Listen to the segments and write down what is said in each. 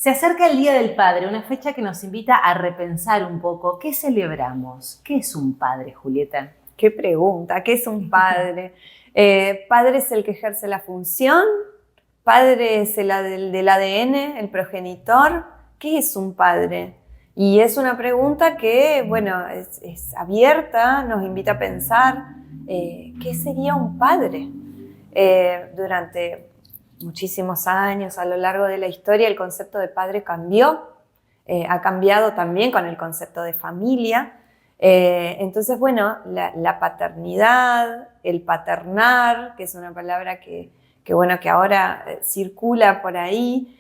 Se acerca el Día del Padre, una fecha que nos invita a repensar un poco qué celebramos. ¿Qué es un padre, Julieta? Qué pregunta, ¿qué es un padre? Padre es el que ejerce la función, padre es el del ADN, el progenitor. ¿Qué es un padre? Y es una pregunta que, bueno, es abierta, nos invita a pensar ¿qué sería un padre? Durante muchísimos años, a lo largo de la historia, el concepto de padre cambió, ha cambiado también con el concepto de familia. Entonces, bueno, la paternidad, el paternar, que es una palabra que ahora circula por ahí,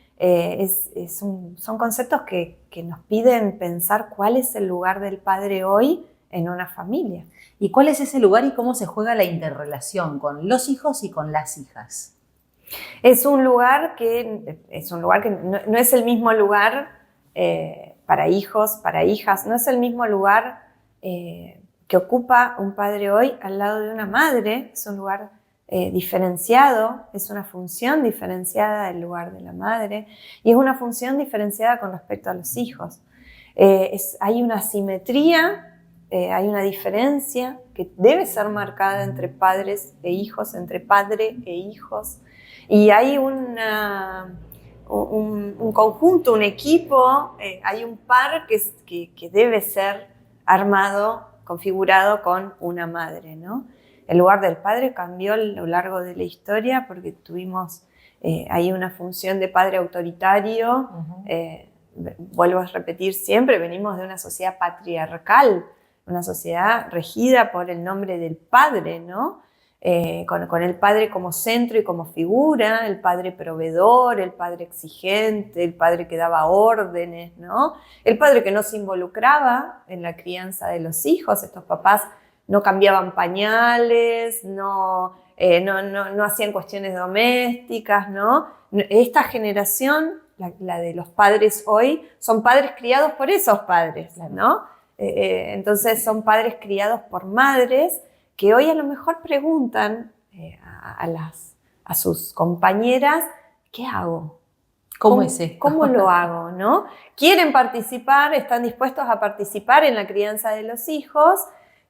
son conceptos que nos piden pensar cuál es el lugar del padre hoy en una familia. ¿Y cuál es ese lugar y cómo se juega la interrelación con los hijos y con las hijas? Es un lugar que no es el mismo lugar para hijos, para hijas, no es el mismo lugar que ocupa un padre hoy al lado de una madre. Es un lugar diferenciado, es una función diferenciada del lugar de la madre y es una función diferenciada con respecto a los hijos. Hay una asimetría, hay una diferencia que debe ser marcada entre padres e hijos, entre padre e hijos, y hay un conjunto, un equipo, hay un par que debe ser armado, configurado con una madre, ¿no? El lugar del padre cambió a lo largo de la historia porque tuvimos ahí una función de padre autoritario. Vuelvo a repetir siempre, venimos de una sociedad patriarcal, una sociedad regida por el nombre del padre, ¿no? Con el padre como centro y como figura, el padre proveedor, el padre exigente, el padre que daba órdenes, ¿no? El padre que no se involucraba en la crianza de los hijos. Estos papás no cambiaban pañales, no hacían cuestiones domésticas, ¿no? Esta generación, la de los padres hoy, son padres criados por esos padres, ¿no? Entonces son padres criados por madres que hoy a lo mejor preguntan a sus compañeras, ¿qué hago? ¿Cómo es esto? ¿Cómo lo hago? ¿No? Quieren participar, están dispuestos a participar en la crianza de los hijos,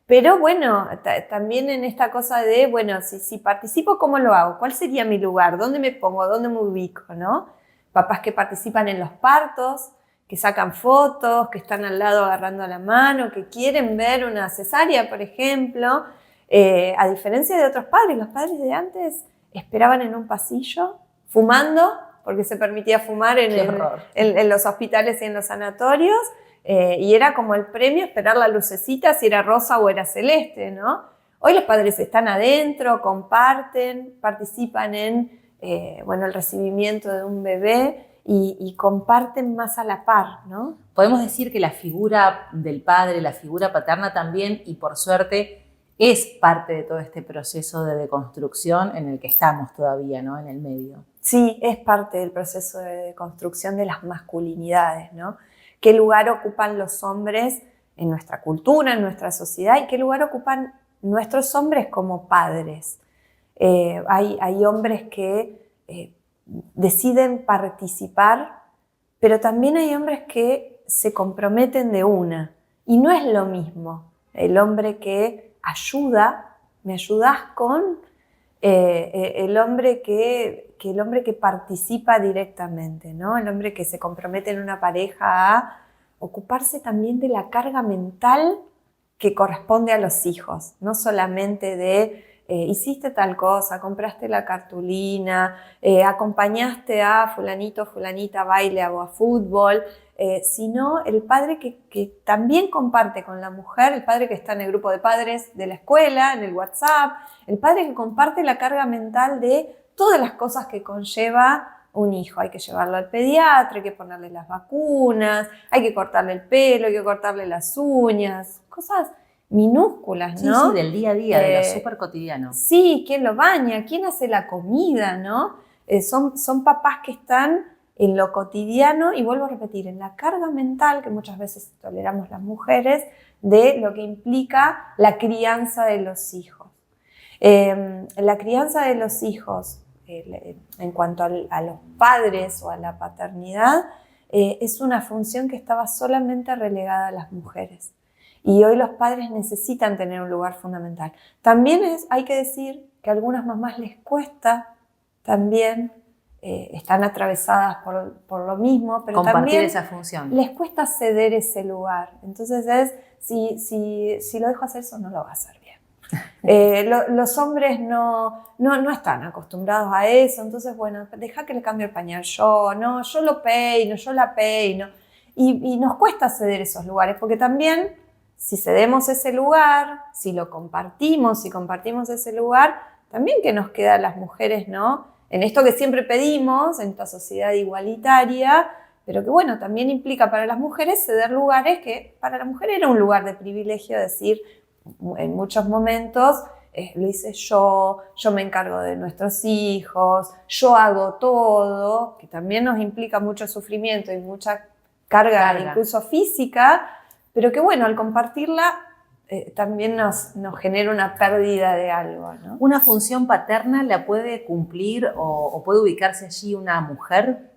pero bueno, también en esta cosa de, bueno, si participo, ¿cómo lo hago? ¿Cuál sería mi lugar? ¿Dónde me pongo? ¿Dónde me ubico? ¿No? Papás que participan en los partos, que sacan fotos, que están al lado agarrando la mano, que quieren ver una cesárea, por ejemplo. A diferencia de otros padres, los padres de antes esperaban en un pasillo, fumando, porque se permitía fumar en los hospitales y en los sanatorios, y era como el premio esperar la lucecita si era rosa o era celeste, ¿no? Hoy los padres están adentro, comparten, participan en el recibimiento de un bebé y comparten más a la par, ¿no? Podemos decir que la figura del padre, la figura paterna también, y por suerte, es parte de todo este proceso de deconstrucción en el que estamos todavía, ¿no? En el medio. Sí, es parte del proceso de deconstrucción de las masculinidades, ¿no? ¿Qué lugar ocupan los hombres en nuestra cultura, en nuestra sociedad? ¿Y qué lugar ocupan nuestros hombres como padres? Hay hombres que deciden participar, pero también hay hombres que se comprometen de una. Y no es lo mismo el hombre que ayuda, me ayudás con el hombre que participa directamente, ¿no? El hombre que se compromete en una pareja a ocuparse también de la carga mental que corresponde a los hijos, no solamente de hiciste tal cosa, compraste la cartulina, acompañaste a fulanito, fulanita a baile o a fútbol, sino el padre que también comparte con la mujer, el padre que está en el grupo de padres de la escuela, en el WhatsApp, el padre que comparte la carga mental de todas las cosas que conlleva un hijo. Hay que llevarlo al pediatra, hay que ponerle las vacunas, hay que cortarle el pelo, hay que cortarle las uñas, cosas minúsculas, ¿no? Sí, del día a día, de lo súper cotidiano. Sí, ¿quién lo baña? ¿Quién hace la comida? ¿No? Son papás que están en lo cotidiano y vuelvo a repetir, en la carga mental que muchas veces toleramos las mujeres de lo que implica la crianza de los hijos. La crianza de los hijos en cuanto a los padres o a la paternidad es una función que estaba solamente relegada a las mujeres. Y hoy los padres necesitan tener un lugar fundamental. También hay que decir que a algunas mamás les cuesta también, están atravesadas por lo mismo, pero compartir también esa función. Les cuesta ceder ese lugar. Entonces si lo dejo hacer eso, no lo va a hacer bien. Los hombres no están acostumbrados a eso, entonces bueno, deja que le cambie el pañal yo lo peino, yo la peino. Y nos cuesta ceder esos lugares, porque también si cedemos ese lugar, si lo compartimos, si compartimos ese lugar, también que nos queda a las mujeres, ¿no? En esto que siempre pedimos, en esta sociedad igualitaria, pero que bueno, también implica para las mujeres ceder lugares que para la mujer era un lugar de privilegio, decir, en muchos momentos, lo hice yo me encargo de nuestros hijos, yo hago todo, que también nos implica mucho sufrimiento y mucha carga. Incluso física, pero que bueno, al compartirla también nos genera una pérdida de algo, ¿no? ¿Una función paterna la puede cumplir o puede ubicarse allí una mujer?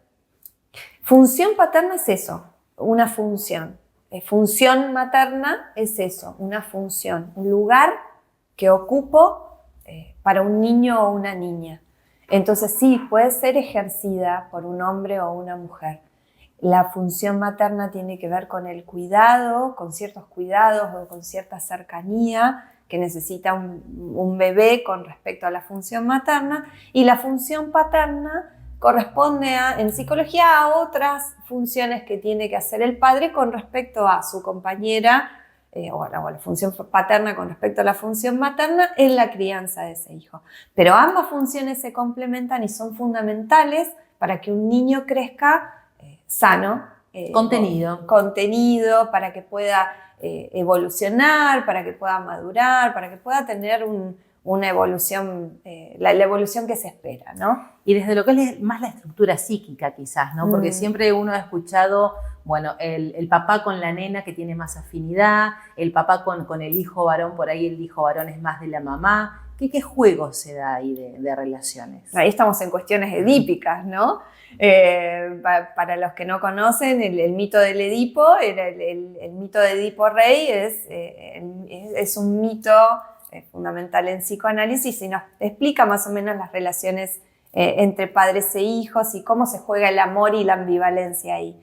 Función paterna es eso, una función. Función materna es eso, una función, un lugar que ocupo para un niño o una niña. Entonces sí, puede ser ejercida por un hombre o una mujer. La función materna tiene que ver con el cuidado, con ciertos cuidados o con cierta cercanía que necesita un bebé con respecto a la función materna, y la función paterna corresponde en psicología a otras funciones que tiene que hacer el padre con respecto a su compañera o la función paterna con respecto a la función materna en la crianza de ese hijo. Pero ambas funciones se complementan y son fundamentales para que un niño crezca sano, contenido, para que pueda evolucionar, para que pueda madurar, para que pueda tener una evolución, la evolución que se espera, ¿no? Y desde lo que es más la estructura psíquica quizás, ¿no? Porque siempre uno ha escuchado, bueno, el papá con la nena que tiene más afinidad, el papá con el hijo varón, por ahí el hijo varón es más de la mamá. ¿Qué juego se da ahí de relaciones? Ahí estamos en cuestiones edípicas, ¿no? Para los que no conocen, el mito del Edipo, el mito de Edipo Rey es un mito fundamental en psicoanálisis y nos explica más o menos las relaciones entre padres e hijos y cómo se juega el amor y la ambivalencia ahí.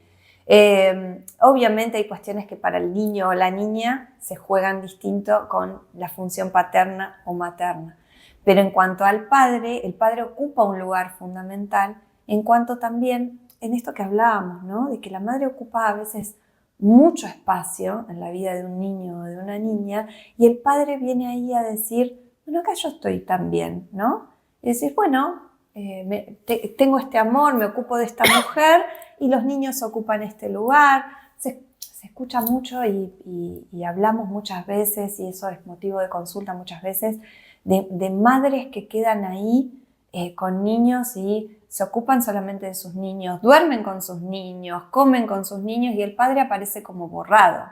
Obviamente hay cuestiones que para el niño o la niña se juegan distinto con la función paterna o materna. Pero en cuanto al padre, el padre ocupa un lugar fundamental en cuanto también en esto que hablábamos, ¿no? De que la madre ocupa a veces mucho espacio en la vida de un niño o de una niña y el padre viene ahí a decir, bueno, acá yo estoy también, ¿no? Y decir, bueno, tengo este amor, me ocupo de esta mujer y los niños ocupan este lugar. Se escucha mucho y hablamos muchas veces, y eso es motivo de consulta muchas veces, de madres que quedan ahí con niños y se ocupan solamente de sus niños, duermen con sus niños, comen con sus niños y el padre aparece como borrado,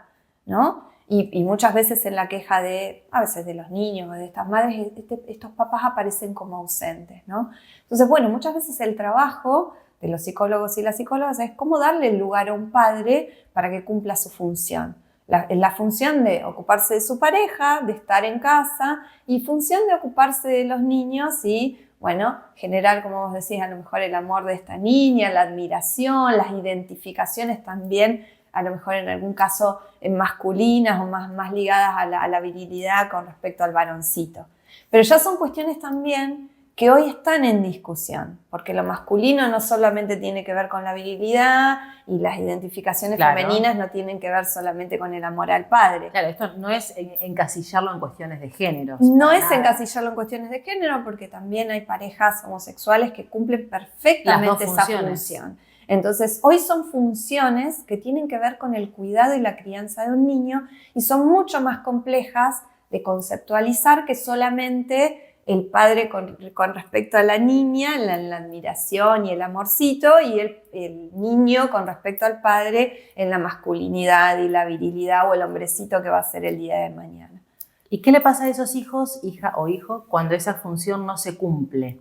¿no? Y muchas veces en la queja a veces de los niños o de estas madres, estos papás aparecen como ausentes, ¿no? Entonces, bueno, muchas veces el trabajo de los psicólogos y las psicólogas es cómo darle el lugar a un padre para que cumpla su función. La función de ocuparse de su pareja, de estar en casa, y función de ocuparse de los niños y, bueno, generar, como vos decís, a lo mejor el amor de esta niña, la admiración, las identificaciones también, a lo mejor en algún caso masculinas o más ligadas a la virilidad con respecto al varoncito. Pero ya son cuestiones también que hoy están en discusión, porque lo masculino no solamente tiene que ver con la virilidad y las identificaciones femeninas no tienen que ver solamente con el amor al padre. Claro, esto no es encasillarlo en cuestiones de género. No es encasillarlo en cuestiones de género, porque también hay parejas homosexuales que cumplen perfectamente esa función. Entonces, hoy son funciones que tienen que ver con el cuidado y la crianza de un niño y son mucho más complejas de conceptualizar que solamente el padre con respecto a la niña, la admiración y el amorcito, y el niño con respecto al padre en la masculinidad y la virilidad o el hombrecito que va a ser el día de mañana. ¿Y qué le pasa a esos hijos, hija o hijo, cuando esa función no se cumple?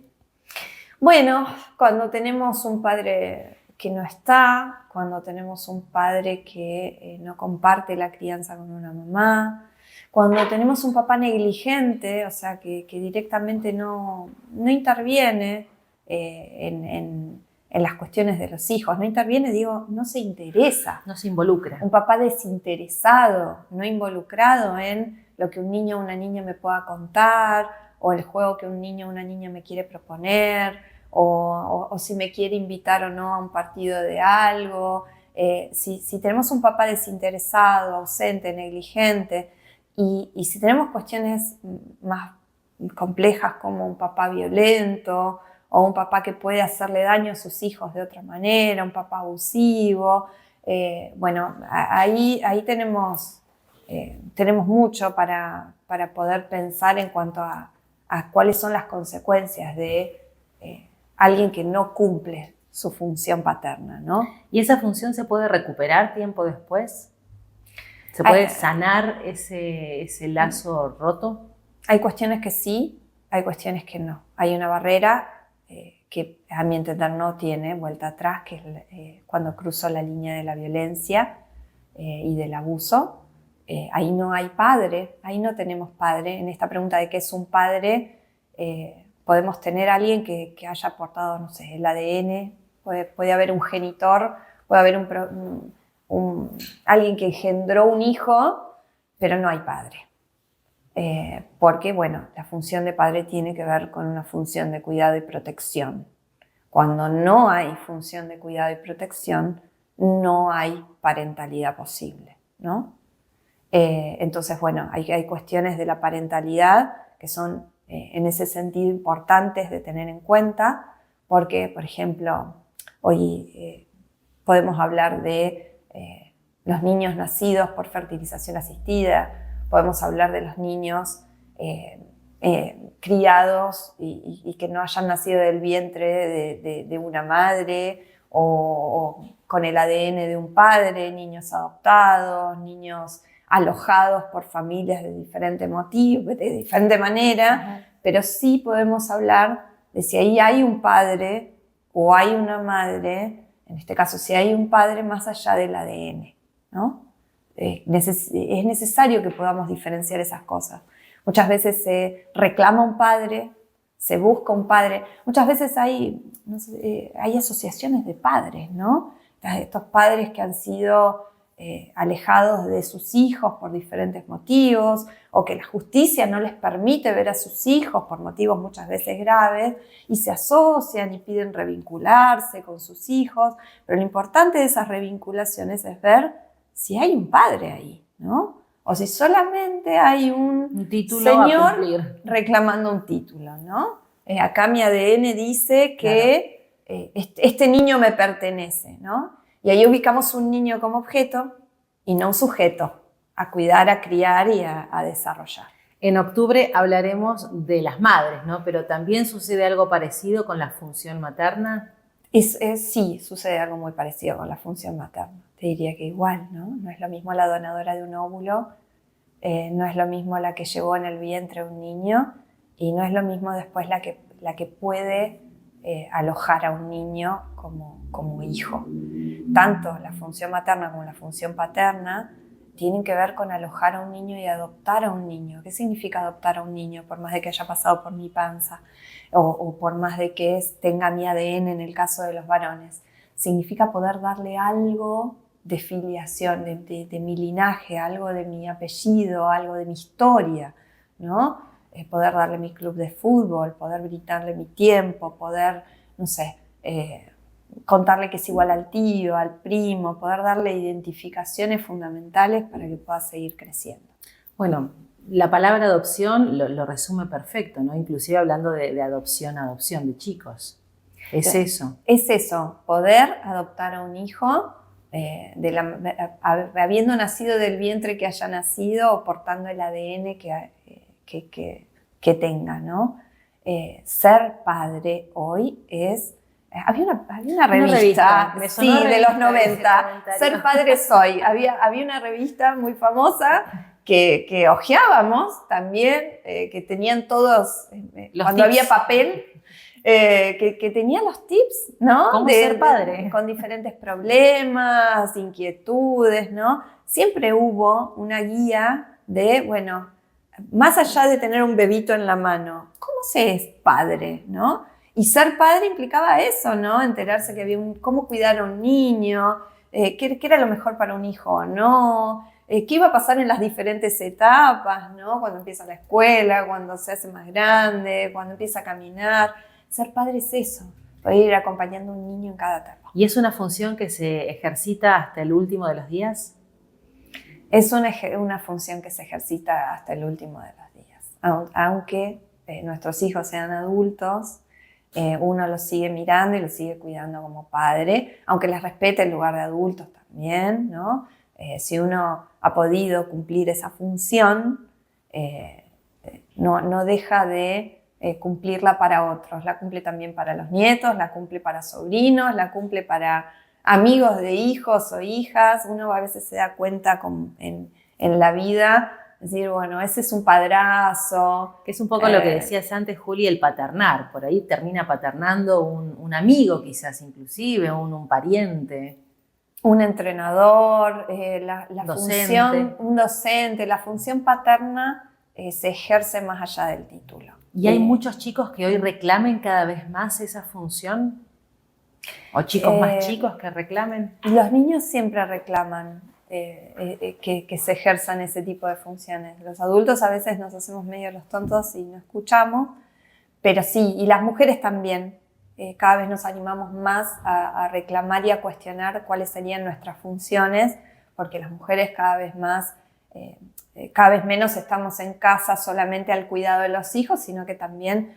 Bueno, cuando tenemos un padre que no está, cuando tenemos un padre que no comparte la crianza con una mamá, cuando tenemos un papá negligente, o sea, que directamente no interviene en las cuestiones de los hijos, no interviene, digo, no se interesa. No se involucra. Un papá desinteresado, no involucrado en lo que un niño o una niña me pueda contar, o el juego que un niño o una niña me quiere proponer, o si me quiere invitar o no a un partido de algo. Si tenemos un papá desinteresado, ausente, negligente, y si tenemos cuestiones más complejas como un papá violento o un papá que puede hacerle daño a sus hijos de otra manera, un papá abusivo, bueno, ahí tenemos mucho para poder pensar en cuanto a cuáles son las consecuencias de alguien que no cumple su función paterna, ¿no? ¿Y esa función se puede recuperar tiempo después? ¿Se puede sanar ese lazo roto? Hay cuestiones que sí, hay cuestiones que no. Hay una barrera que a mi entender no tiene vuelta atrás, que es cuando cruzo la línea de la violencia y del abuso. Ahí no hay padre, ahí no tenemos padre. En esta pregunta de qué es un padre, podemos tener a alguien que haya aportado, no sé, el ADN, puede haber un genitor, puede haber alguien que engendró un hijo, pero no hay padre. Porque, bueno, la función de padre tiene que ver con una función de cuidado y protección. Cuando no hay función de cuidado y protección, no hay parentalidad posible, ¿no? Entonces, bueno, hay cuestiones de la parentalidad que son en ese sentido importantes de tener en cuenta, porque, por ejemplo, hoy podemos hablar de los niños nacidos por fertilización asistida, podemos hablar de los niños criados y que no hayan nacido del vientre de una madre o con el ADN de un padre, niños adoptados, niños alojados por familias de diferente motivo, de diferente manera, pero sí podemos hablar de si ahí hay un padre o hay una madre, en este caso si hay un padre más allá del ADN, ¿no? Es necesario que podamos diferenciar esas cosas. Muchas veces se reclama un padre, se busca un padre, muchas veces hay asociaciones de padres, ¿no? Estos padres que han sido alejados de sus hijos por diferentes motivos, o que la justicia no les permite ver a sus hijos por motivos muchas veces graves, y se asocian y piden revincularse con sus hijos, pero lo importante de esas revinculaciones es ver si hay un padre ahí, ¿no? O si solamente hay un título señor reclamando un título, ¿no? Acá mi ADN dice que este niño me pertenece, ¿no? Y ahí ubicamos un niño como objeto y no un sujeto a cuidar, a criar y a desarrollar. En octubre hablaremos de las madres, ¿no? Pero también sucede algo parecido con la función materna. Sí, sucede algo muy parecido con la función materna. Te diría que igual, ¿no? No es lo mismo la donadora de un óvulo, no es lo mismo la que llevó en el vientre un niño y no es lo mismo después la que puede alojar a un niño como hijo. Tanto la función materna como la función paterna tienen que ver con alojar a un niño y adoptar a un niño. ¿Qué significa adoptar a un niño? Por más de que haya pasado por mi panza o por más de que tenga mi ADN en el caso de los varones. Significa poder darle algo de filiación, de mi linaje, algo de mi apellido, algo de mi historia, ¿no? Poder darle mi club de fútbol, poder brindarle mi tiempo, poder, no sé, contarle que es igual al tío, al primo, poder darle identificaciones fundamentales para que pueda seguir creciendo. Bueno, la palabra adopción lo resume perfecto, ¿no? Inclusive hablando de adopción de chicos. Es eso. Es eso, poder adoptar a un hijo habiendo nacido del vientre que haya nacido o portando el ADN que tenga, ¿no? Ser padre hoy es... Había una revista sí, de los 90, Ser padre soy. Había una revista muy famosa que hojeábamos también, que tenían todos, cuando tips. había papel, que tenía los tips, ¿no? ¿Cómo ser padre? Con diferentes problemas, inquietudes, ¿no? Siempre hubo una guía de, bueno, más allá de tener un bebito en la mano, ¿cómo se es padre, no? Y ser padre implicaba eso, ¿no? Enterarse que había cómo cuidar a un niño, qué era lo mejor para un hijo o no, qué iba a pasar en las diferentes etapas, ¿no? Cuando empieza la escuela, cuando se hace más grande, cuando empieza a caminar. Ser padre es eso, poder ir acompañando a un niño en cada etapa. ¿Y es una función que se ejercita hasta el último de los días? Es una función que se ejercita hasta el último de los días. Aunque nuestros hijos sean adultos, uno los sigue mirando y los sigue cuidando como padre, aunque les respete el lugar de adultos también, ¿no? Si uno ha podido cumplir esa función, no deja de cumplirla para otros. La cumple también para los nietos, la cumple para sobrinos, la cumple para amigos de hijos o hijas. Uno a veces se da cuenta en la vida, decir, bueno, ese es un padrazo. Que es un poco lo que decías antes, Juli, el paternar. Por ahí termina paternando un amigo quizás inclusive, un pariente. Un entrenador, la Docente. función, un docente. La función paterna se ejerce más allá del título. ¿Y hay muchos chicos que hoy reclamen cada vez más esa función? ¿O chicos más chicos que reclamen? Los niños siempre reclaman que se ejerzan ese tipo de funciones. Los adultos a veces nos hacemos medio los tontos y no escuchamos, pero sí, y las mujeres también. Cada vez nos animamos más a reclamar y a cuestionar cuáles serían nuestras funciones, porque las mujeres cada vez menos estamos en casa solamente al cuidado de los hijos, sino que también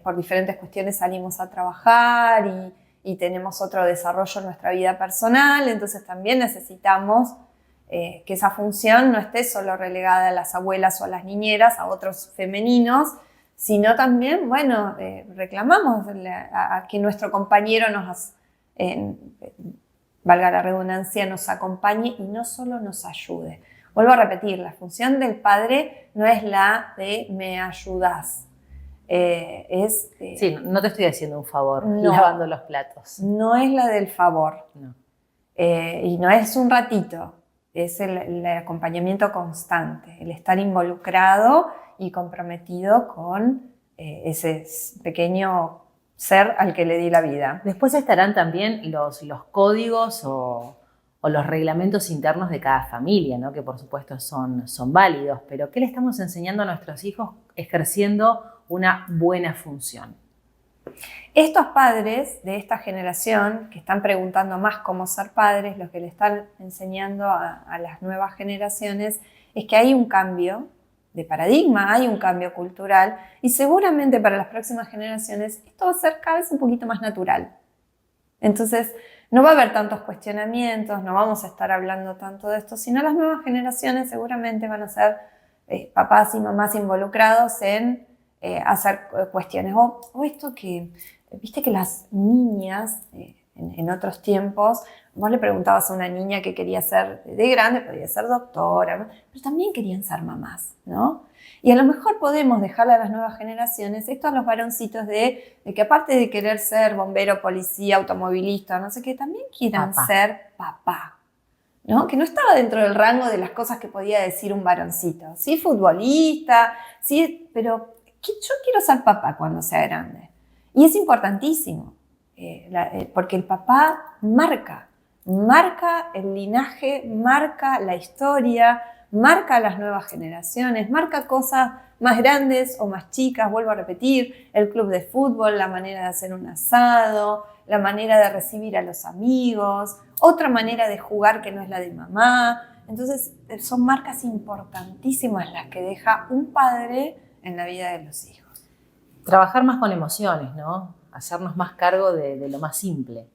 por diferentes cuestiones salimos a trabajar y tenemos otro desarrollo en nuestra vida personal, entonces también necesitamos que esa función no esté solo relegada a las abuelas o a las niñeras, a otros femeninos, sino también, bueno, reclamamos a que nuestro compañero valga la redundancia, nos acompañe y no solo nos ayude. Vuelvo a repetir, la función del padre no es la de me ayudás. Sí, no te estoy haciendo un favor no, lavando los platos. No es la del favor. No. Y no es un ratito, es el acompañamiento constante, el estar involucrado y comprometido con ese pequeño ser al que le di la vida. Después estarán también los códigos o los reglamentos internos de cada familia, ¿no? Que por supuesto son válidos, pero ¿qué le estamos enseñando a nuestros hijos ejerciendo una buena función? Estos padres de esta generación que están preguntando más cómo ser padres, lo que le están enseñando a las nuevas generaciones es que hay un cambio de paradigma, hay un cambio cultural y seguramente para las próximas generaciones esto va a ser cada vez un poquito más natural. Entonces no va a haber tantos cuestionamientos, no vamos a estar hablando tanto de esto, sino las nuevas generaciones seguramente van a ser papás y mamás involucrados en hacer cuestiones. O esto que, viste que las niñas en otros tiempos, vos le preguntabas a una niña que quería ser de grande, podía ser doctora, pero también querían ser mamás, ¿no? Y a lo mejor podemos dejarle a las nuevas generaciones esto a los varoncitos de que aparte de querer ser bombero, policía, automovilista, no sé qué, también quieran ser papá, ¿no? Que no estaba dentro del rango de las cosas que podía decir un varoncito. Sí, futbolista, sí, pero yo quiero ser papá cuando sea grande. Y es importantísimo, porque el papá marca el linaje, marca la historia, marca a las nuevas generaciones, marca cosas más grandes o más chicas, vuelvo a repetir, el club de fútbol, la manera de hacer un asado, la manera de recibir a los amigos, otra manera de jugar que no es la de mamá. Entonces son marcas importantísimas las que deja un padre en la vida de los hijos. Trabajar más con emociones, ¿no? Hacernos más cargo de lo más simple.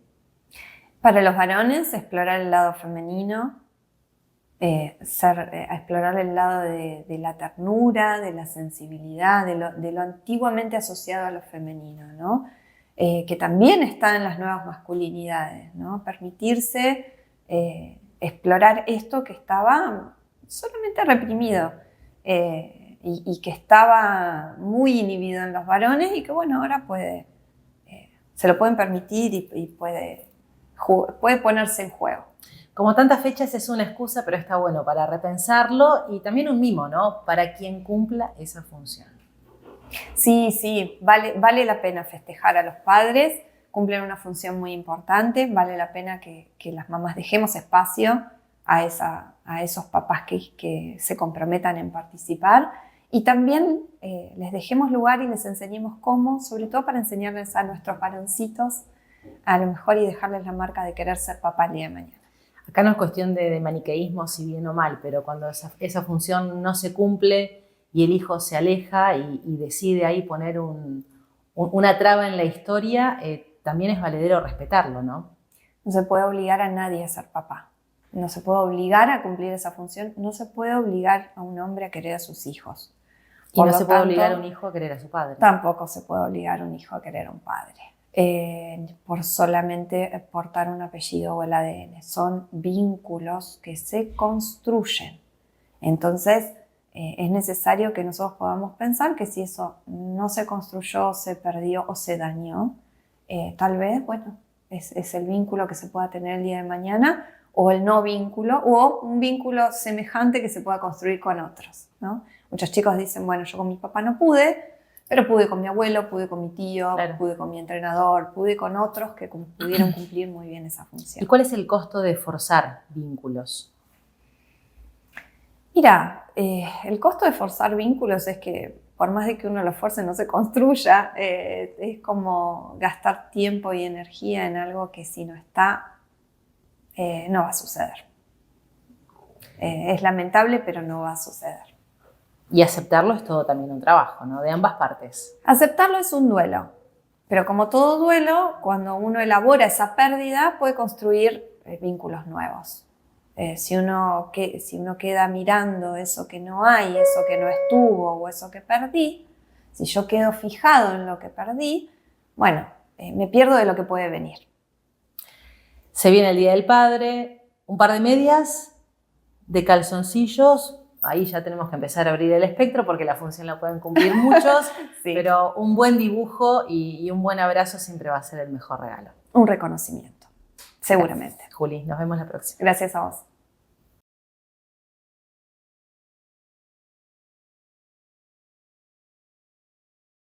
Para los varones, explorar el lado femenino, explorar el lado de la ternura, de la sensibilidad, de lo antiguamente asociado a lo femenino, ¿no? Que también está en las nuevas masculinidades, ¿no? Permitirse explorar esto que estaba solamente reprimido y que estaba muy inhibido en los varones y que, bueno, ahora puede se lo pueden permitir y puede ponerse en juego. Como tantas fechas es una excusa, pero está bueno para repensarlo y también un mimo, ¿no? Para quien cumpla esa función. Sí, vale la pena festejar a los padres, cumplen una función muy importante, vale la pena que las mamás dejemos espacio a esos papás que se comprometan en participar y también les dejemos lugar y les enseñemos cómo, sobre todo para enseñarles a nuestros varoncitos a lo mejor y dejarles la marca de querer ser papá el día de mañana. Acá no es cuestión de maniqueísmo si bien o mal, pero cuando esa función no se cumple y el hijo se aleja y decide ahí poner una traba en la historia, también es valedero respetarlo, ¿no? No se puede obligar a nadie a ser papá. No se puede obligar a cumplir esa función. No se puede obligar a un hombre a querer a sus hijos. Y no se puede obligar a un hijo a querer a su padre. Tampoco se puede obligar a un hijo a querer a un padre. Por solamente portar un apellido o el ADN. Son vínculos que se construyen. Entonces, es necesario que nosotros podamos pensar que si eso no se construyó, se perdió o se dañó, tal vez, bueno, es el vínculo que se pueda tener el día de mañana o el no vínculo o un vínculo semejante que se pueda construir con otros, ¿no? Muchos chicos dicen, bueno, yo con mi papá no pude, pero pude con mi abuelo, pude con mi tío, claro, pude con mi entrenador, pude con otros que pudieron cumplir muy bien esa función. ¿Y cuál es el costo de forzar vínculos? Mira, el costo de forzar vínculos es que por más de que uno los fuerce no se construya, es como gastar tiempo y energía en algo que si no está, no va a suceder. Es lamentable, pero no va a suceder. Y aceptarlo es todo también un trabajo, ¿no? De ambas partes. Aceptarlo es un duelo, pero como todo duelo, cuando uno elabora esa pérdida, puede construir vínculos nuevos. Si uno queda mirando eso que no hay, eso que no estuvo o eso que perdí, si yo quedo fijado en lo que perdí, bueno, me pierdo de lo que puede venir. Se viene el Día del Padre, un par de medias, de calzoncillos, ahí ya tenemos que empezar a abrir el espectro porque la función la pueden cumplir muchos, sí. Pero un buen dibujo y un buen abrazo siempre va a ser el mejor regalo. Un reconocimiento, seguramente. Gracias, Juli, nos vemos la próxima. Gracias a vos.